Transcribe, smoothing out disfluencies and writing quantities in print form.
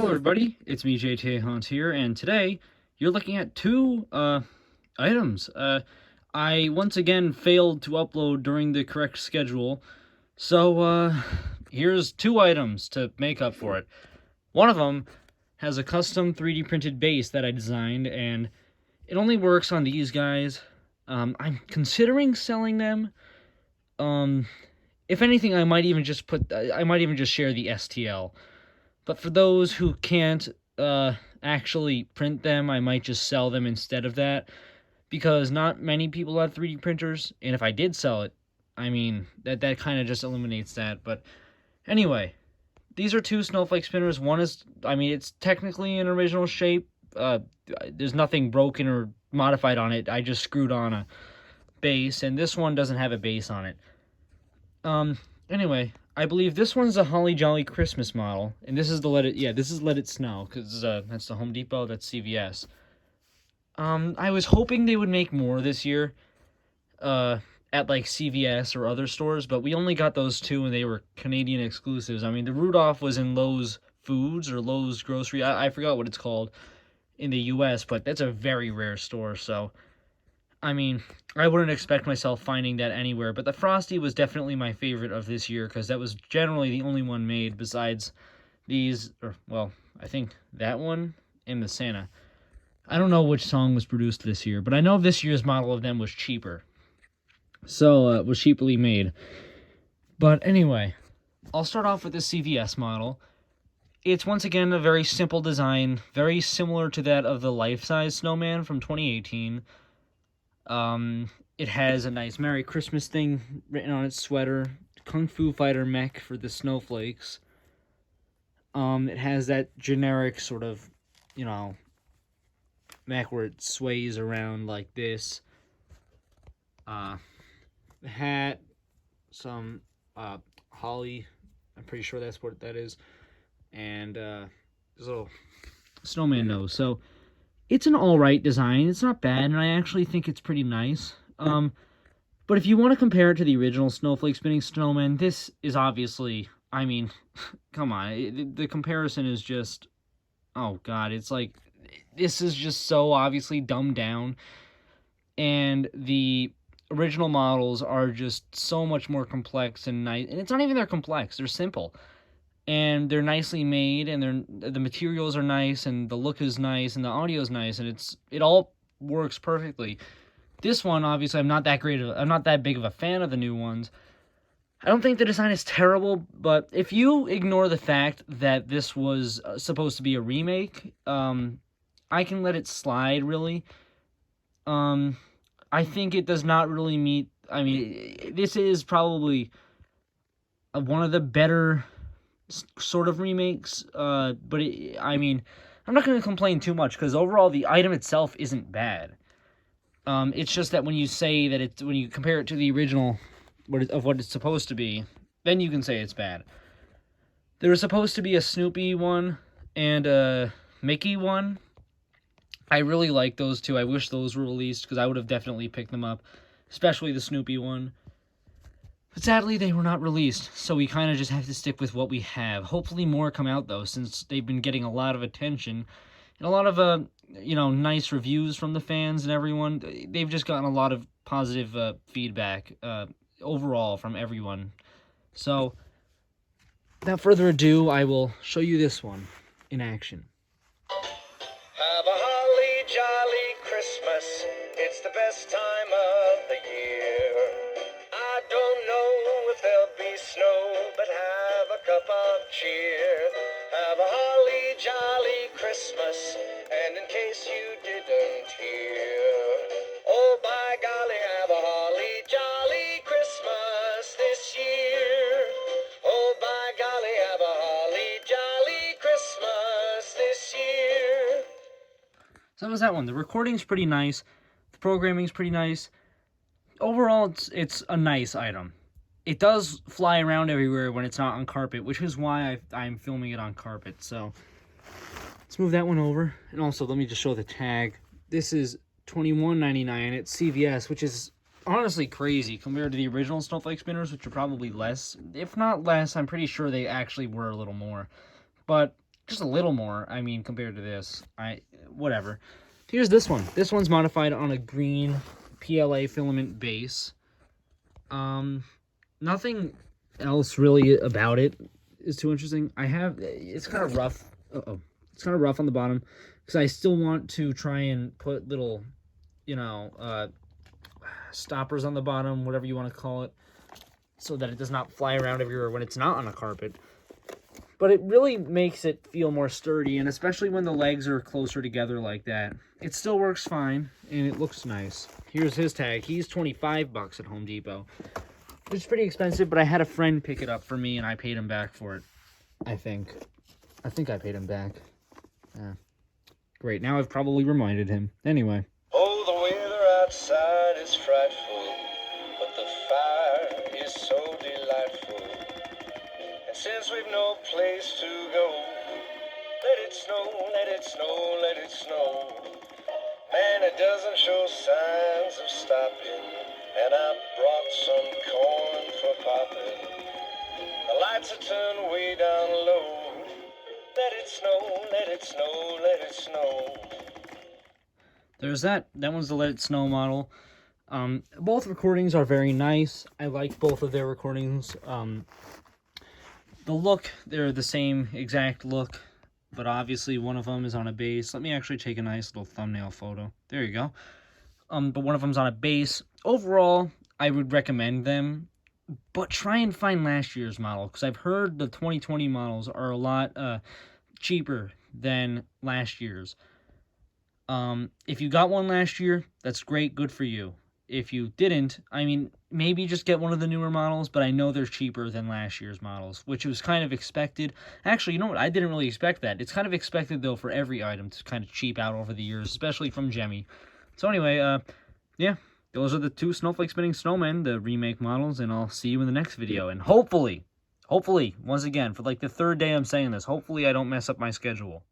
Hello everybody, it's me JTA Hunt here, and today you're looking at two items. I once again failed to upload during the correct schedule, so here's two items to make up for it. One of them has a custom 3D printed base that I designed, and it only works on these guys. I'm considering selling them. If anything, I might even just share the STL. But for those who can't actually print them, I might just sell them instead of that, because not many people have 3D printers, and if I did sell it, I mean, that kind of just eliminates that. But anyway, these are two Snowflake spinners. One is, I mean, it's technically an original shape. There's nothing broken or modified on it. I just screwed on a base, and this one doesn't have a base on it. Anyway, I believe this one's a Holly Jolly Christmas model, and this is the this is Let It Snow, because that's the Home Depot, that's CVS. I was hoping they would make more this year, at like CVS or other stores, but we only got those two, and they were Canadian exclusives. I mean, the Rudolph was in Lowe's Foods, or Lowe's Grocery, I forgot what it's called in the US, but that's a very rare store, so I mean, I wouldn't expect myself finding that anywhere, but the Frosty was definitely my favorite of this year, because that was generally the only one made besides these, or, well, I think that one and the Santa. I don't know which song was produced this year, but I know this year's model of them was cheaper. So, it was cheaply made. But anyway, I'll start off with the CVS model. It's once again a very simple design, very similar to that of the life-size Snowman from 2018. It has a nice Merry Christmas thing written on its sweater, Kung Fu Fighter mech for the snowflakes. It has that generic sort of, mech where it sways around like this. The hat, some, holly, I'm pretty sure that's what that is, and, this little snowman nose, so it's an alright design. It's not bad, and I actually think it's pretty nice. But if you want to compare it to the original Snowflake Spinning Snowman, this is obviously, I mean, come on. The comparison is just, oh god, it's like, this is just so obviously dumbed down. And the original models are just so much more complex and nice. And it's not even that complex, they're simple. And they're nicely made, and the materials are nice, and the look is nice, and the audio is nice, and it all works perfectly. This one, obviously, I'm not that big of a fan of the new ones. I don't think the design is terrible, but if you ignore the fact that this was supposed to be a remake, I can let it slide, really. I think it does not really meet. I mean, this is probably one of the better sort of remakes, but I mean, I'm not going to complain too much, because overall the item itself isn't bad. It's just that when you say that when you compare it to the original of what it's supposed to be, then you can say it's bad. There was supposed to be a Snoopy one and a Mickey one. I really like those two. I wish those were released, because I would have definitely picked them up, especially the Snoopy one. But sadly, they were not released, so we kind of just have to stick with what we have. Hopefully more come out, though, since they've been getting a lot of attention and a lot of, nice reviews from the fans and everyone. They've just gotten a lot of positive feedback overall from everyone. So, without further ado, I will show you this one in action. Have a holly jolly Christmas, it's the best time of the year. I don't know if there'll be snow, but have a cup of cheer. Have a holly jolly Christmas, and in case you didn't hear, oh by golly, have a holly jolly Christmas this year. Oh by golly, have a holly jolly Christmas this year. So that was that one. The recording's pretty nice. The programming's pretty nice. Overall, it's a nice item. It does fly around everywhere when it's not on carpet, which is why I'm filming it on carpet. So let's move that one over. And also, let me just show the tag. This is $21.99 at CVS, which is honestly crazy compared to the original Snowflake spinners, which are probably less. If not less, I'm pretty sure they actually were a little more. But just a little more. I mean, compared to this, whatever. Here's this one. This one's modified on a green PLA filament base. Nothing else really about it is too interesting. It's kind of rough. It's kind of rough on the bottom because I still want to try and put little, stoppers on the bottom, whatever you want to call it, so that it does not fly around everywhere when it's not on a carpet. But it really makes it feel more sturdy, and especially when the legs are closer together like that, it still works fine, and it looks nice. Here's his tag. He's $25 at Home Depot. It's pretty expensive, but I had a friend pick it up for me, and I paid him back for it. I think I paid him back. Yeah. Great, now I've probably reminded him. Anyway. Oh, the weather outside is frightful, but the fire is so delightful. And since we've no place to go, let it snow, let it snow, let it snow. Man, it doesn't show signs of stopping, and I brought some corn for popping. The lights are turned way down low. Let it snow, let it snow, let it snow. There's that. That one's the Let It Snow model. Both recordings are very nice. I like both of their recordings. The look, they're the same exact look, but obviously one of them is on a base. Let me actually take a nice little thumbnail photo. There you go. But one of them's on a base. Overall, I would recommend them, but try and find last year's model, because I've heard the 2020 models are a lot cheaper than last year's. If you got one last year, that's great, good for you. If you didn't, I mean, maybe just get one of the newer models, but I know they're cheaper than last year's models, which was kind of expected. Actually, you know what? I didn't really expect that. It's kind of expected, though, for every item to kind of cheap out over the years, especially from Gemmy. So anyway, yeah, those are the two Snowflake Spinning Snowmen, the remake models, and I'll see you in the next video. And hopefully, once again, for like the third day I'm saying this, hopefully I don't mess up my schedule.